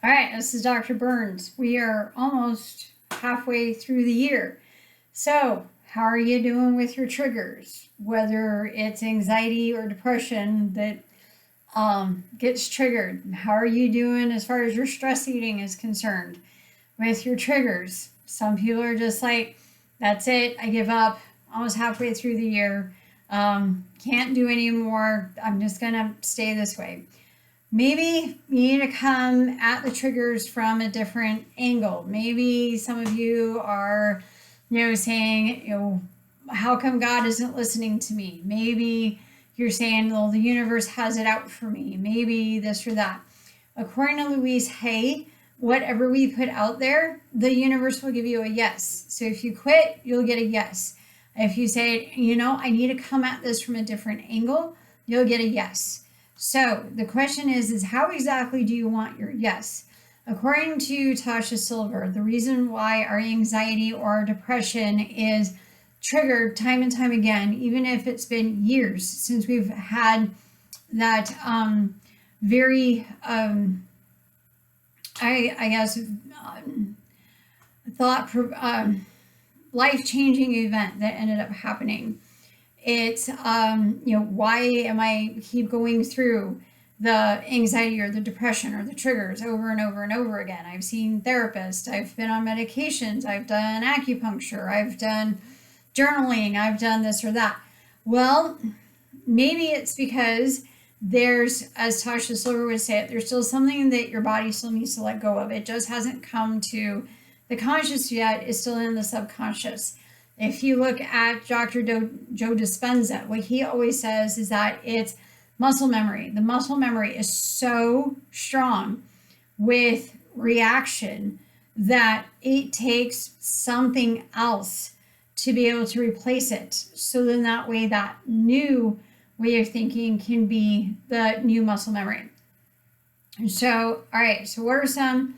All right, this is Dr. Burns. We are almost halfway through the year. So, how are you doing with your triggers? Whether it's anxiety or depression that gets triggered. How are you doing as far as your stress eating is concerned with your triggers? Some people are just like, that's it, I give up, almost halfway through the year. Can't do anymore. I'm just going to stay this way. Maybe you need to come at the triggers from a different angle. Maybe some of you are, saying, how come God isn't listening to me? Maybe you're saying, well, the universe has it out for me. Maybe this or that. According to Louise Hay, whatever we put out there, the universe will give you a yes. So if you quit, you'll get a yes. If you say, I need to come at this from a different angle, you'll get a yes. So the question is how exactly do you want your yes? According to Tasha Silver, the reason why our anxiety or our depression is triggered time and time again, even if it's been years since we've had that very, I guess, life-changing event that ended up happening. It's, why am I keep going through the anxiety or the depression or the triggers over and over and over again? I've seen therapists, I've been on medications, I've done acupuncture, I've done journaling, I've done this or that. Well, maybe it's because there's, as Tasha Silver would say it, there's still something that your body still needs to let go of. It just hasn't come to the conscious yet, it's still in the subconscious. If you look at Dr. Joe Dispenza, what he always says is that it's muscle memory. The muscle memory is so strong with reaction that it takes something else to be able to replace it. So then that way, that new way of thinking can be the new muscle memory. And so, all right, so what are some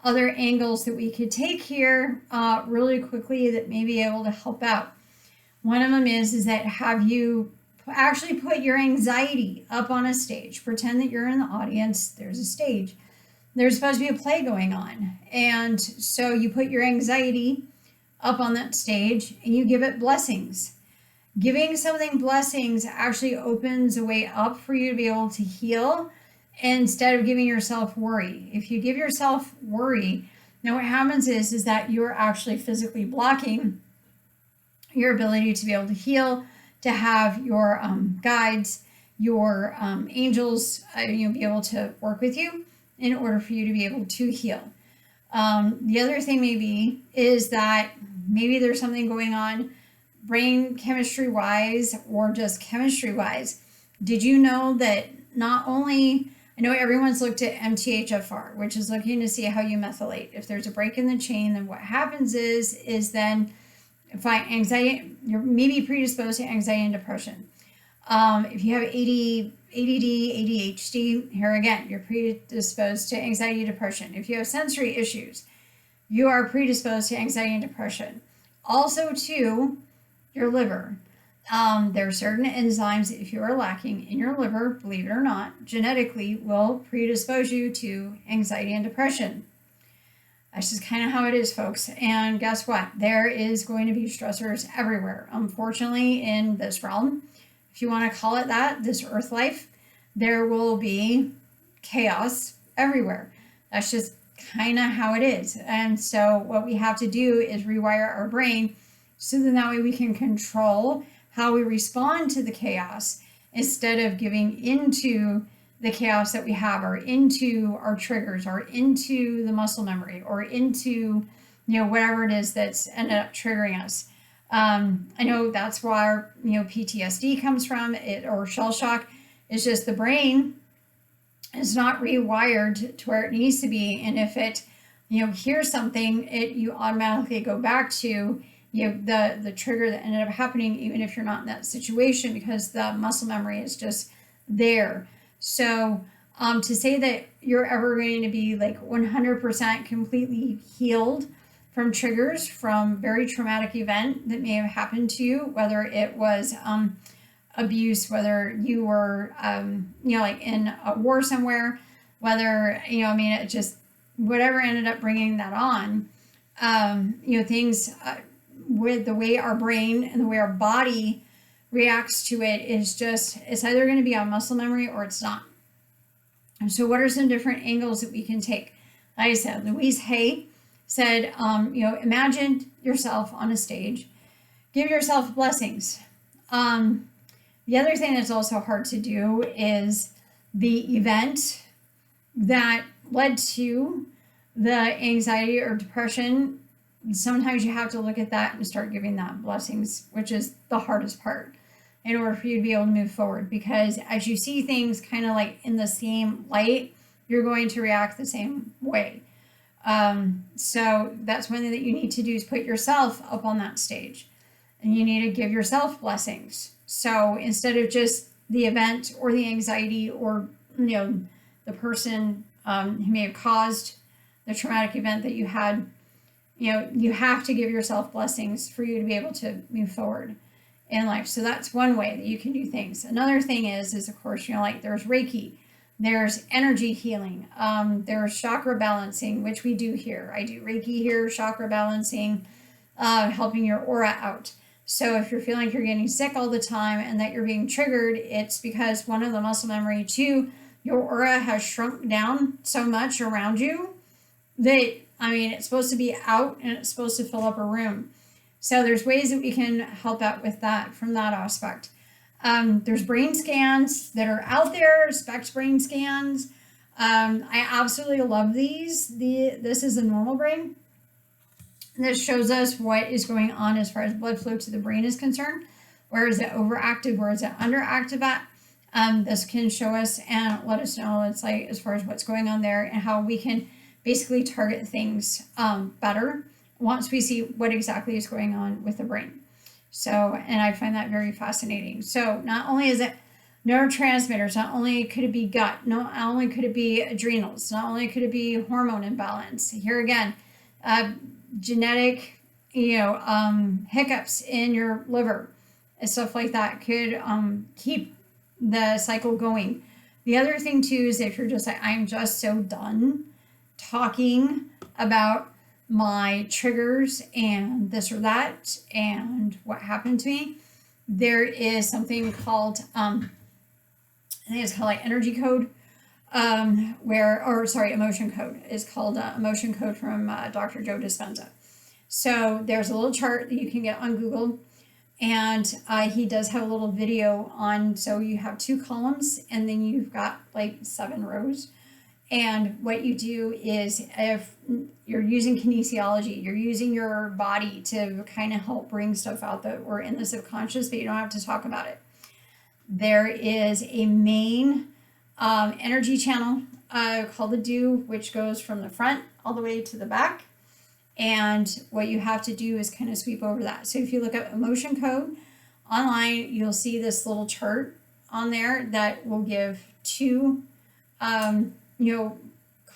other angles that we could take here really quickly that may be able to help out? One of them is that have you actually put your anxiety up on a stage. Pretend that you're in the audience, there's a stage. There's supposed to be a play going on. And so you put your anxiety up on that stage and you give it blessings. Giving something blessings actually opens a way up for you to be able to heal instead of giving yourself worry. If you give yourself worry, now what happens is that you're actually physically blocking your ability to be able to heal, to have your guides, your angels, be able to work with you in order for you to be able to heal. The other thing maybe is that maybe there's something going on brain chemistry wise or just chemistry wise. Did you know that not only, I know everyone's looked at MTHFR, which is looking to see how you methylate. If there's a break in the chain, then what happens is then if anxiety, you're maybe predisposed to anxiety and depression. If you have ADD, ADHD, here again, you're predisposed to anxiety and depression. If you have sensory issues, you are predisposed to anxiety and depression. Also, too, your liver. There are certain enzymes, if you are lacking in your liver, believe it or not, genetically will predispose you to anxiety and depression. That's just kind of how it is, folks. And guess what? There is going to be stressors everywhere. Unfortunately, in this realm, if you want to call it that, this earth life, there will be chaos everywhere. That's just kind of how it is. And so what we have to do is rewire our brain so that way we can control how we respond to the chaos instead of giving into the chaos that we have or into our triggers or into the muscle memory or into, whatever it is that's ended up triggering us. I know that's where, PTSD comes from, or shell shock. It's just the brain is not rewired to where it needs to be. And if it, hears something, you automatically go back to the trigger that ended up happening, even if you're not in that situation, because the muscle memory is just there. So to say that you're ever going to be like 100% completely healed from triggers from very traumatic event that may have happened to you, whether it was abuse, whether you were like in a war somewhere, whether it just whatever ended up bringing that on, things with the way our brain and the way our body reacts to it is just, it's either going to be on muscle memory or it's not. And so what are some different angles that we can take? Like I said, Louise Hay said, imagine yourself on a stage, give yourself blessings. The other thing that's also hard to do is the event that led to the anxiety or depression. Sometimes you have to look at that and start giving that blessings, which is the hardest part in order for you to be able to move forward. Because as you see things kind of like in the same light, you're going to react the same way. So that's one thing that you need to do is put yourself up on that stage, and you need to give yourself blessings. So instead of just the event or the anxiety or, the person who may have caused the traumatic event that you had, you have to give yourself blessings for you to be able to move forward in life. So that's one way that you can do things. Another thing is of course, there's Reiki, there's energy healing, there's chakra balancing, which we do here. I do Reiki here, chakra balancing, helping your aura out. So if you're feeling like you're getting sick all the time and that you're being triggered, it's because one of the muscle memory, two, your aura has shrunk down so much around you that, it's supposed to be out and it's supposed to fill up a room. So there's ways that we can help out with that from that aspect. There's brain scans that are out there, SPECT brain scans. I absolutely love these. This is a normal brain. This shows us what is going on as far as blood flow to the brain is concerned. Where is it overactive? Where is it underactive at? This can show us and let us know it's like as far as what's going on there and how we can basically target things better once we see what exactly is going on with the brain. So, and I find that very fascinating. So not only is it neurotransmitters, not only could it be gut, not only could it be adrenals, not only could it be hormone imbalance. Here again, genetic, hiccups in your liver and stuff like that could keep the cycle going. The other thing too is if you're just like, I'm just so done talking about my triggers and this or that and what happened to me, there is something called I think it's called like energy code, emotion code is called emotion code from Dr. Joe Dispenza. So there's a little chart that you can get on Google, and he does have a little video on, so you have 2 columns and then you've got like 7 rows. And what you do is if you're using kinesiology, you're using your body to kind of help bring stuff out that were in the subconscious, but you don't have to talk about it. There is a main energy channel called the dew, which goes from the front all the way to the back. And what you have to do is kind of sweep over that. So if you look up emotion code online, you'll see this little chart on there that will give 2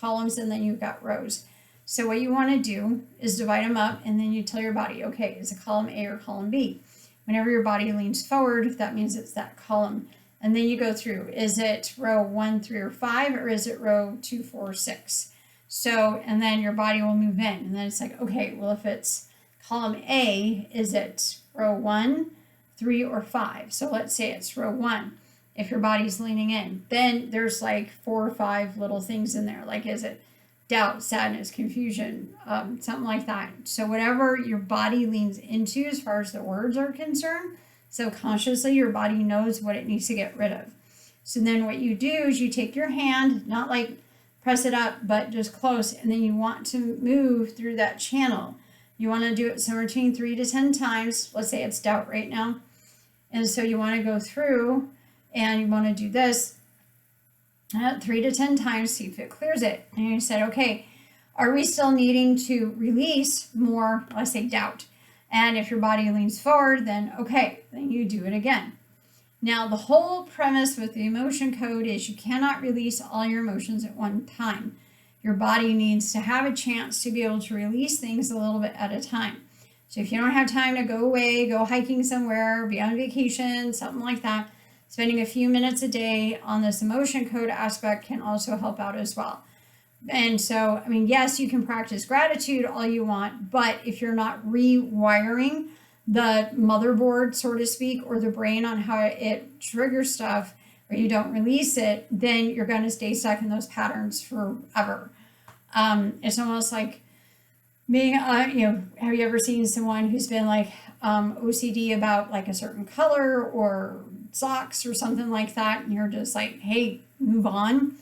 columns, and then you've got rows. So what you want to do is divide them up, and then you tell your body, okay, is it column A or column B? Whenever your body leans forward, that means it's that column. And then you go through, is it row 1, 3, or 5, or is it row 2, 4, 6? So, and then your body will move in, and then it's like, okay, well, if it's column A, is it row 1, 3, or 5? So let's say it's row 1. If your body's leaning in, then there's like 4 or 5 little things in there. Like, is it doubt, sadness, confusion, something like that. So whatever your body leans into as far as the words are concerned, subconsciously your body knows what it needs to get rid of. So then what you do is you take your hand, not like press it up, but just close, and then you want to move through that channel. You want to do it somewhere between 3 to 10 times. Let's say it's doubt right now. And so you want to go through and you want to do this 3 to 10 times, see if it clears it. And you said, okay, are we still needing to release more, let's say, doubt? And if your body leans forward, then okay, then you do it again. Now, the whole premise with the emotion code is you cannot release all your emotions at one time. Your body needs to have a chance to be able to release things a little bit at a time. So if you don't have time to go away, go hiking somewhere, be on vacation, something like that, spending a few minutes a day on this emotion code aspect can also help out as well. And so, I mean, yes, you can practice gratitude all you want, but if you're not rewiring the motherboard, so to speak, or the brain on how it triggers stuff, or you don't release it, then you're going to stay stuck in those patterns forever. It's almost like being, have you ever seen someone who's been like OCD about like a certain color or socks or something like that, and you're just like, hey, move on.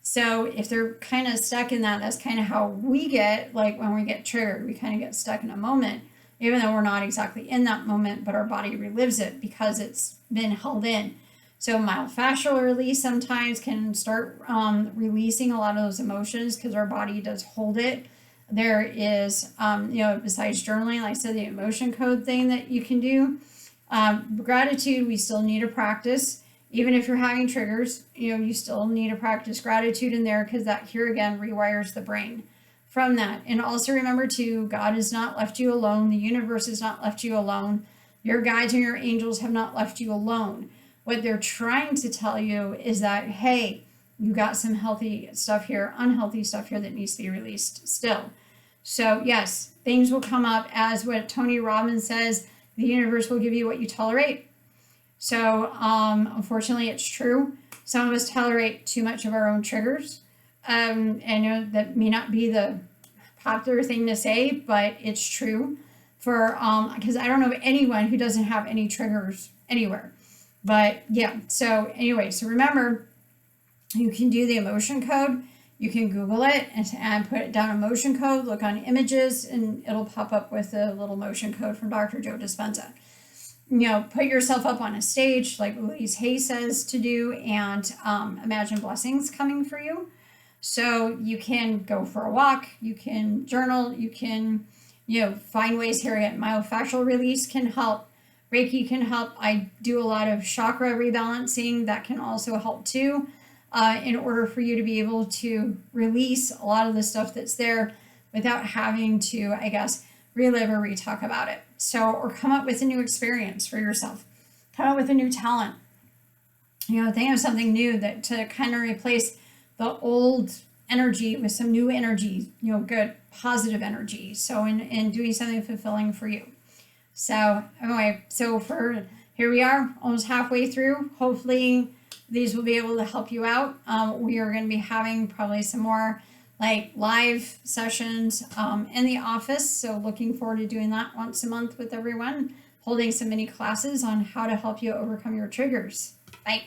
So if they're kind of stuck in that, that's kind of how we get, like when we get triggered, we kind of get stuck in a moment, even though we're not exactly in that moment, but our body relives it because it's been held in. So myofascial release sometimes can start releasing a lot of those emotions because our body does hold it. There is, besides journaling, like I said, the emotion code thing that you can do. Gratitude, we still need to practice. Even if you're having triggers, you still need to practice gratitude in there because that here again rewires the brain from that. And also remember too, God has not left you alone. The universe has not left you alone. Your guides and your angels have not left you alone. What they're trying to tell you is that, hey, you got some healthy stuff here, unhealthy stuff here that needs to be released still. So yes, things will come up as what Tony Robbins says, the universe will give you what you tolerate. So unfortunately, it's true. Some of us tolerate too much of our own triggers. And that may not be the popular thing to say, but it's true for, because I don't know of anyone who doesn't have any triggers anywhere. But yeah, so anyway, so remember, you can do the emotion code. You can Google it and put it down emotion code, look on images, and it'll pop up with a little motion code from Dr. Joe Dispenza. Put yourself up on a stage like Louise Hay says to do, and imagine blessings coming for you. So you can go for a walk, you can journal, you can, find ways here. Myofascial release can help. Reiki can help. I do a lot of chakra rebalancing that can also help too, in order for you to be able to release a lot of the stuff that's there without having to, I guess, relive or re-talk about it. So, or come up with a new experience for yourself. Come up with a new talent. Think of something new that to kind of replace the old energy with some new energy, good, positive energy. So, in doing something fulfilling for you. So, anyway, here we are, almost halfway through. Hopefully, these will be able to help you out. We are going to be having probably some more like live sessions in the office. So looking forward to doing that once a month with everyone, holding some mini classes on how to help you overcome your triggers. Bye.